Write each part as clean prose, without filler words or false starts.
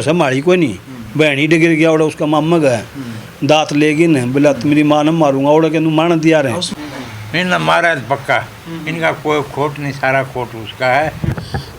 संभाली कोई नहीं, बहनी डिगर गया और उसका मामा गया दांत लेगी न बोला मेरी माँ ने मारूंगा और के मान दिया रहे इन्हें मारा है पक्का, इनका कोई खोट नहीं, सारा खोट उसका है।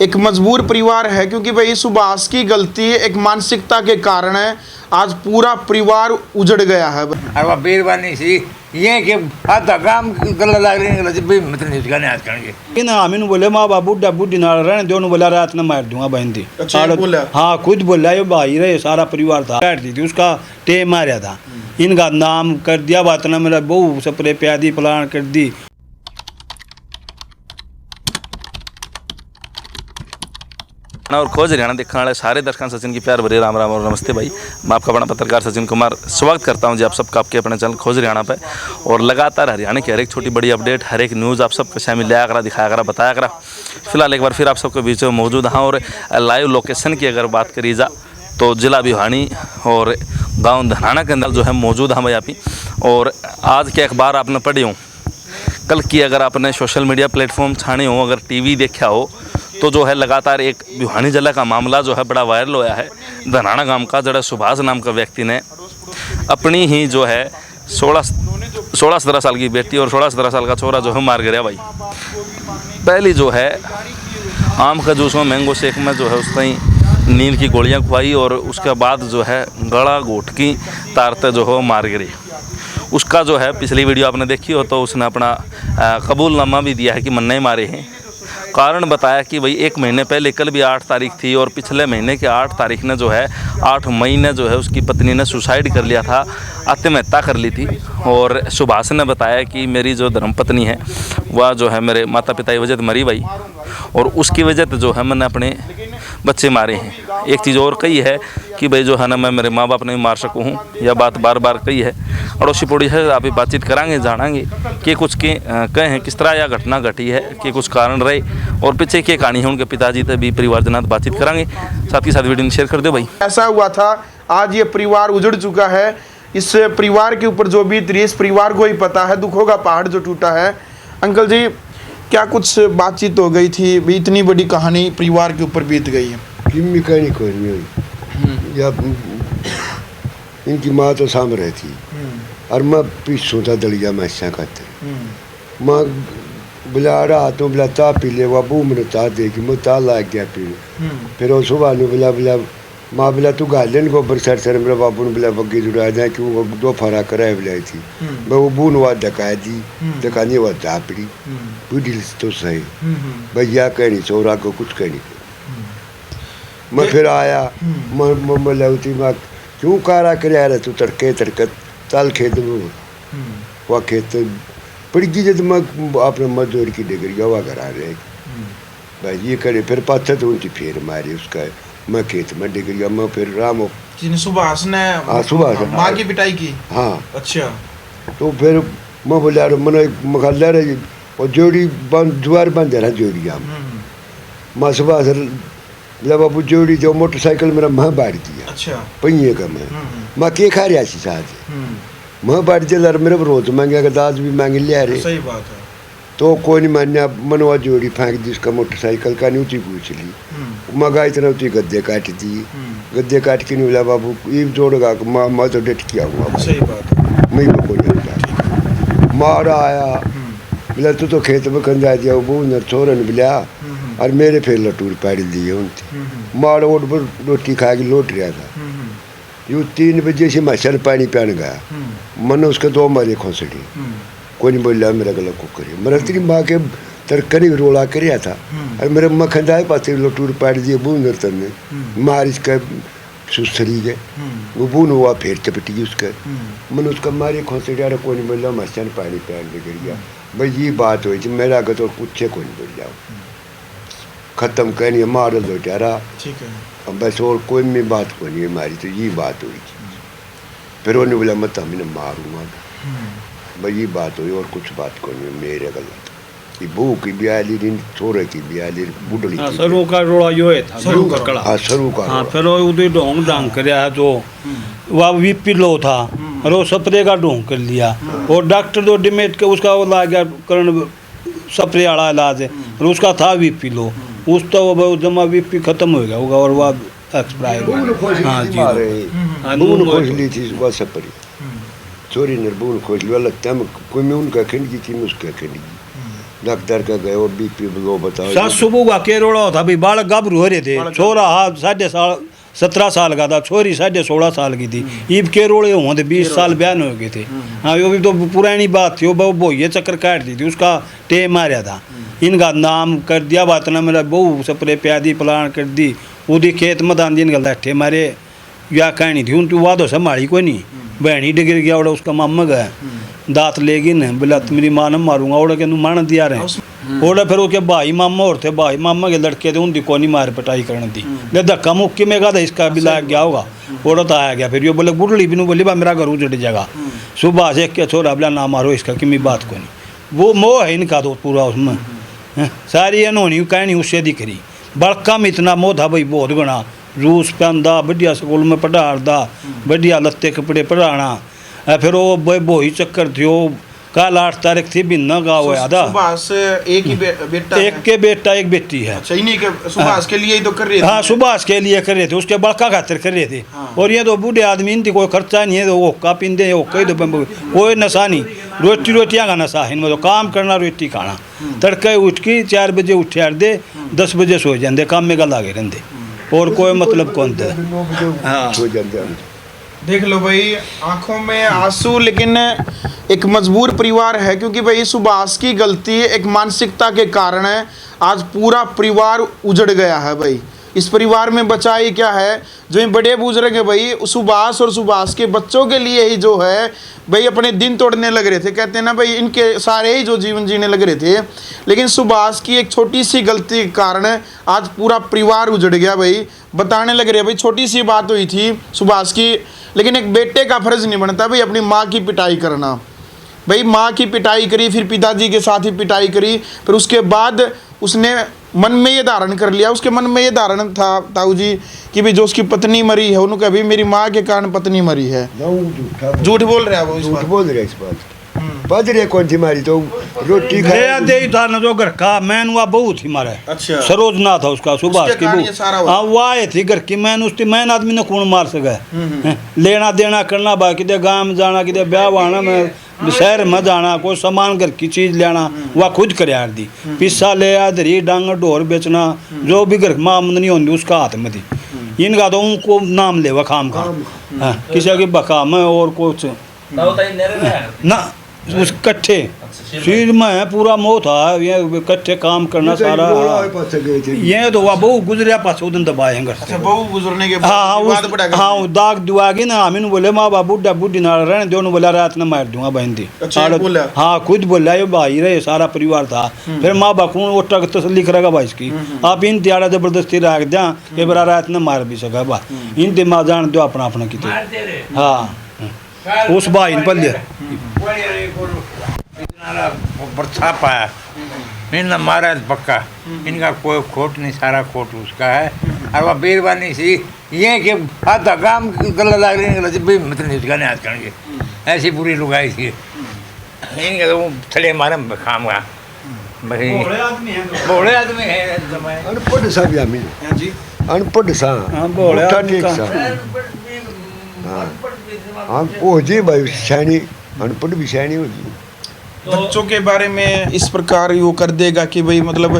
एक मजबूर परिवार है क्योंकि भाई सुभाष की गलती एक मानसिकता के कारण है, आज पूरा परिवार उजड़ गया है। और वह बेरबानी सी ये कि आधा काम गला लग रही है जब भी मतलब नहीं उसका नहीं आज करेंगे ना हमें बोले माँ बाबू बुढ़ी ना रहने दोनों बोला रात में मार दूंगा बहन थी। अच्छा, बोला? हाँ खुद बोला ये भाई रहे सारा परिवार था बैठ दी थी उसका टे मारा था, इनका नाम कर दिया बात ना मेरा बहू सपरे प्यादी प्लान कर दी। और खोज हरियाणा देखने वाले सारे दर्शकों सचिन की प्यार भरे राम राम और नमस्ते भाई। मैं आपका अपना पत्रकार सचिन कुमार स्वागत करता हूं जी आप सबका आपके अपने चैनल खोज हरियाणा पे। और लगातार हरियाणा की हर एक छोटी बड़ी अपडेट, हर एक न्यूज़ आप सबके सामने लिया करा, दिखाया करा, बताया करा। फिलहाल एक बार फिर आप सबके बीच में मौजूद हाँ। और लाइव लोकेशन की अगर बात करी जा तो जिला भिवानी और गाँव धनाना के अंदर जो है मौजूद हम यहाँ पे। और आज के अखबार आपने पढ़ी हो, कल की अगर आपने सोशल मीडिया प्लेटफॉर्म छाने हो, अगर टीवी देखा हो तो जो है लगातार एक भिवानी जिला का मामला जो है बड़ा वायरल होया है। धनाना गांव का जड़ा सुभाष नाम का व्यक्ति ने अपनी ही जो है 16-17 साल की बेटी और 16-17 साल का छोरा जो है मार गिरा भाई। पहली जो है आम का जूस में मैंगो शेक में जो है उस ताई नींद की गोलियां खुआई और उसके बाद जो है गला घोट की तारते जो है मार गिरी। उसका जो है पिछली वीडियो आपने देखी हो तो उसने अपना कबूलनामा भी दिया है कि मन्ने मारे हैं। कारण बताया कि भाई 1 महीने पहले, कल भी 8 तारीख थी और पिछले महीने के 8 तारीख ने जो है 8 मई ने जो है उसकी पत्नी ने सुसाइड कर लिया था, आत्महत्या कर ली थी। और सुभाष ने बताया कि मेरी जो धर्मपत्नी है वह जो है मेरे माता पिता की वजह से मरी भाई और उसकी वजह से जो है मैंने अपने बच्चे मारे हैं। एक चीज़ और कही है कि भाई जो है ना मैं मेरे माँ बाप नहीं मार सकूँ हूँ, यह बात बार बार कही है। अड़ोसी पड़ोसी है आप बातचीत करांगे, जानेंगे कि कुछ के कहे हैं किस तरह यह घटना घटी है, कि कुछ कारण रहे और पीछे की कहानी है उनके पिताजी से भी परिवारजनात बातचीत करांगे। साथ ही साथ वीडियो में शेयर कर दो भाई। ऐसा हुआ था, आज ये परिवार उजड़ चुका है। इस परिवार के ऊपर जो बीत रही है इस परिवार को ही पता है, दुखों का पहाड़ जो टूटा है। अंकल जी क्या कुछ बातचीत हो गई थी, भी इतनी बड़ी कहानी परिवार के ऊपर बीत गई है? कहानी कोई नहीं हुई या इनकी माँ तो सामने रहती और मैं पीछू था दलिया में ऐसा करते माँ बुला रहा तो बुला ता पी ले बाबू मैंने ता देगी मैं ता ला गया पी। फिर वो सुबह ने बुला माँ बोला तू गार्डन को ऊपर सर मेरे बाबू ने बोला बग्गी जुड़ा जाए कि वो 2 फरा कराए बुलाई थी। मैं वो बून हुआ डका दी डकानी हुआ दापड़ी बुढ़ी तो सही भैया कहनी चोरा को कुछ कहनी। मैं फिर आया मैं बोला माँ क्यों कारा कर रहा तू तड़के ताल खेत में वह खेत पड़ी जब मैं अपने मजदूर की डिग्री हवा करा रहे भाई ये करे। फिर पत्थर तो उनकी फेर मारी उसका मैं खेत में डिग गया। मैं फिर राम सुभाष ने सुभाष माँ की पिटाई की। हाँ अच्छा। तो फिर मैं बोला मैंने मखल्ला रही और जोड़ी बंद जुआर बंद रहा जोड़ी हम माँ सुभाष बाबू जोड़ी जो मोटरसाइकिल मेरा माँ बाढ़ दिया। अच्छा पहिए का मैं के खा रहा सी साथ मैं बाढ़ दिया मेरे रोज मांगे का दाज भी मांगे लिया रहे। सही बात है। तो कोई नहीं मान्या मनवा जोड़ी फेंक दी उसका मोटरसाइकिल का नहीं उठी पूछ ली मगा इतना उठी गद्दे काट दी गद्दे काट के नहीं बोला बाबू ये जोड़ेगा मैं तो डेट किया हुआ। सही बात मैं को नहीं मारा आया बोला तू तो खेत में खंजा दिया वो न छोरा ने बोला और मेरे फिर लटूर पैड़ दिए उनसे मार ओट पर रोटी खा के लौट रहा था। यूँ 3 बजे से मच्छर पानी पीने गया मैंने उसके 2 मारे खोसड़ी कोई नहीं बोल रहा मेरा गला को करे मेरा तेरी माँ के तरकरी रोला कर था और मेरे मखंदा पाते लटूर पैड़ दिए बून नर्तन ने मार इसका सुसरी गए वो बून हुआ फिर चपटी उसका मैंने उसका मारे खोसड़ी आ कोई नहीं बोल रहा मच्छर पानी पीने गिर गया। भाई ये बात हुई थी मेरा अगर तो पूछे कोई नहीं बोल जाओ खत्म कहनी मार दो टारा ठीक है अब बस और कोई में बात को नहीं हमारी तो ये बात हुई थी। फिर उन्होंने बोला मत हमें मारूंगा भाई ये बात हुई और कुछ बात को नहीं मेरे गलत कि बहू की ब्याली दिन छोरे की ब्याली बुढ़ड़ी सरू का रोड़ा यो था सरू का कड़ा। हाँ सरू का हाँ फिर उधर ढोंग ढांग करया है तो वह वीपी लो था और वो स्प्रे का ढोंग कर लिया और डॉक्टर तो डिमेट के उसका वो ला गया करण स्प्रे वाला इलाज है और उसका था वीपी लो उस तो वो जमा वीपी खत्म हो गया होगा और वह एक्सपायर बून हुआ खोज हाँ ली जी मारे हाँ, बून नून खोज वो- ली थी सुबह सपरी चोरी ने बून खोज ली वाला तम कोई में उनका खिंडगी थी उसका खिंडगी डॉक्टर का गए और बीपी लो बताओ सात सुबह का केरोड़ा था भाई बालक गाभरू हो रहे थे छोरा हाँ 17 साल का था छोरी 16.5 साल की थी ईब केरोड़े हुए थे 20 साल बयान हो गए थे हाँ वो भी तो पुरानी बात थी वो बोहिए चक्कर काट दी थी उसका टे मारा था इनका नाम कर दिया बात ना मेरा बहू सपरे प्यादी प्लान कर दी उदी खेत में दान दिन गलता ठे मारे या कहानी थी उन वादो संभाली कोई नहीं बहनी डिगर गया और उसका मामा गया दांत लेगी न बोला मेरी माँ ने मारूंगा और के मान दिया रहे और फिर उसके भाई मामा और थे भाई मामा के लड़के थे उनकी कोनी मार पिटाई करनी थी ले धक्का मुक्की में कहा था इसका भी लाग गया होगा और तो आया गया फिर ये बोले बुढ़ली भी बोली बा मेरा घर उजड़ जाएगा सुबह से के छोरा बोला ना मारो इसका कि बात को नहीं वो मोह है इनका तो पूरा उसमें सारी अनहोनी कहानी उससे दिख रही बड़का में इतना मोह था भाई बहुत गुना रूस पहनदा बढ़िया स्कूल में पढ़ादा बढ़िया लत्ते कपड़े पढ़ाना फिर वो बोही चक्कर थी कल 8 तारीख थी भिन्न गाँव हुआ था सुभाष एक ही बेटा एक के बेटा एक बेटी है अच्छा इन्हीं के सुभाष के लिए ही तो कर रहे थे हाँ सुभाष के लिए कर रहे थे उसके बड़का खातिर कर रहे थे और ये तो बूढ़े आदमी नहीं थी कोई खर्चा नहीं है तो वो का पींदे वो कही तो कोई नशा नहीं रोटियाँ का नशा है इनमें तो काम करना रोटी खाना तड़के उठ के 4 बजे उठे आते 10 बजे सो जाते काम में गल आगे रहते और कोई मतलब कौन था हाँ हो जाते हैं देख लो भाई आंखों में आंसू लेकिन एक मजबूर परिवार है क्योंकि भाई सुभाष की गलती एक मानसिकता के कारण है आज पूरा परिवार उजड़ गया है भाई इस परिवार में बचा ही क्या है जो ये बड़े बुजुर्ग है भाई सुभाष और सुभाष के बच्चों के लिए ही जो है भाई अपने दिन तोड़ने लग रहे थे कहते हैं ना भाई इनके सारे ही जो जीवन जीने लग रहे थे लेकिन सुभाष की एक छोटी सी गलती के कारण आज पूरा परिवार उजड़ गया भाई बताने लग रहे भाई छोटी सी बात हुई थी सुभाष की लेकिन एक बेटे का फर्ज नहीं बनता भाई अपनी माँ की पिटाई करना भाई माँ की पिटाई करी फिर पिताजी के साथ ही पिटाई करी फिर उसके बाद उसने मन में ये धारण कर लिया उसके मन में ये धारण था ताऊ जी कि भी जो उसकी पत्नी मरी है उन्होंने कहा भी मेरी माँ के कारण पत्नी मरी है झूठ बोल रहा है वो झूठ बोल रहे इस बात बज रहे कौन सी मारी तो रोटी गया दे ही था ना जो घर का मैन हुआ बहू थी मारे अच्छा सरोज ना था उसका सुभाष उसके की कारण बहू ये सारा हुआ। हाँ वो आए थी घर की मैन उसकी मैन आदमी ने कौन मार सके लेना देना करना बा किधर गाँव में जाना किधर ब्याह आना में शहर में जाना कोई सामान घर की चीज लेना वह खुद कर यार दी पिस्सा ले दरी डांग ढोर बेचना जो भी घर में आमदनी होती उसका हाथ में थी इनका तो उनको नाम ले खाम खा किसी की बका में और कुछ ना उस कट्ठे सिर में पूरा मोह था ये कट्ठे काम करना सारा ये तो वह बहु गुजरिया पास उदन दबाए घर अच्छा बहू गुजरने के हाँ बाद बड़ा हाँ दाग दुआगी ना हमीन बोले माँ बाप बुढ़ा बुढ़ी ना रहने दोनों बोला रात न मार दूंगा बहन थी अच्छा, ये बोला? हाँ खुद बोला ये भाई रहे सारा परिवार था फिर माँ बाप को वो टक तसली करेगा भाई इसकी आप इन त्याड़ा जबरदस्ती रख दिया ये बड़ा रात न मार भी सका बा इन दिमाग जान दो अपना अपना कितने हाँ उस भाई इन पर बरसा पाया इन्हें मारा है पक्का इनका कोई खोट नहीं सारा खोट उसका है और वह बेरबानी सी ये कि आधा काम गला लग रही भाई मतलब नहीं उसका नहीं आज करेंगे ऐसी पूरी लुगाई थी इनका तो थले मारे खाम का भाई बड़े आदमी है अनपढ़ सा भी आमी जी अनपढ़ सा हाँ, बोले उठा आदमी टेक का। सा हाँ पहुँची भाई सैनी अनपढ़ भी सैनी होगी बच्चों के बारे में इस प्रकार वो कर देगा कि भाई मतलब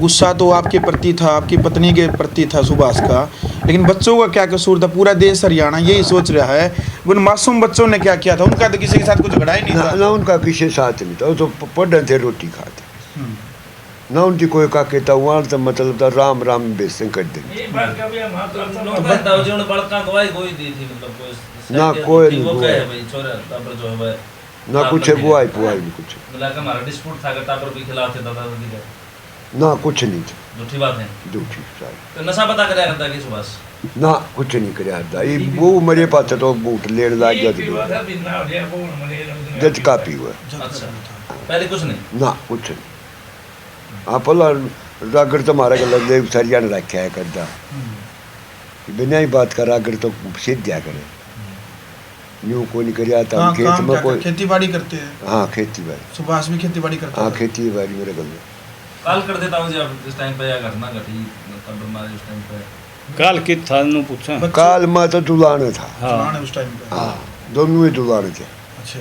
गुस्सा तो आपके प्रति था आपकी पत्नी के प्रति था सुभाष का लेकिन बच्चों का क्या कसूर था पूरा देश हरियाणा यही सोच रहा है उन मासूम बच्चों ने क्या किया था उनका तो किसी के साथ कुछ झगड़ा ही नहीं था ना उनका किसी साथ नहीं था वो तो पढ़ थे रोटी खाते ना उनकी कोई का कहता वहाँ तो मतलब था राम राम बेसन कर देंगे ना कोई नहीं हुआ। ना कुछ है बुआई पुआई नहीं कुछ ना कुछ नहीं था झूठी बात है झूठी सारी तो नशा पता कराया करता कि सुभाष ना कुछ नहीं कराया था ये वो मेरे पास तो बूट लेने लग गया जज कापी हुआ अच्छा पहले कुछ नहीं ना कुछ नहीं हाँ पहला रागर तो मारा गलत देव सरिया ने रखा है करता बिना ही बात कर रागर तो सीध दिया करे यूँ को नहीं कर आता हाँ, खेत में कोई खेती बाड़ी करते हैं हाँ खेती बाड़ी सुभाष भी खेती बाड़ी करता हाँ है खेती बाड़ी मेरे गल कॉल कर देता हूँ जी आप इस टाइम पे या घटना घटी तब हमारे उस टाइम पे कल कित था नु पूछा काल मैं तो दुलाने था। हाँ उस टाइम पे हाँ दोनों ही दुलाने थे। अच्छा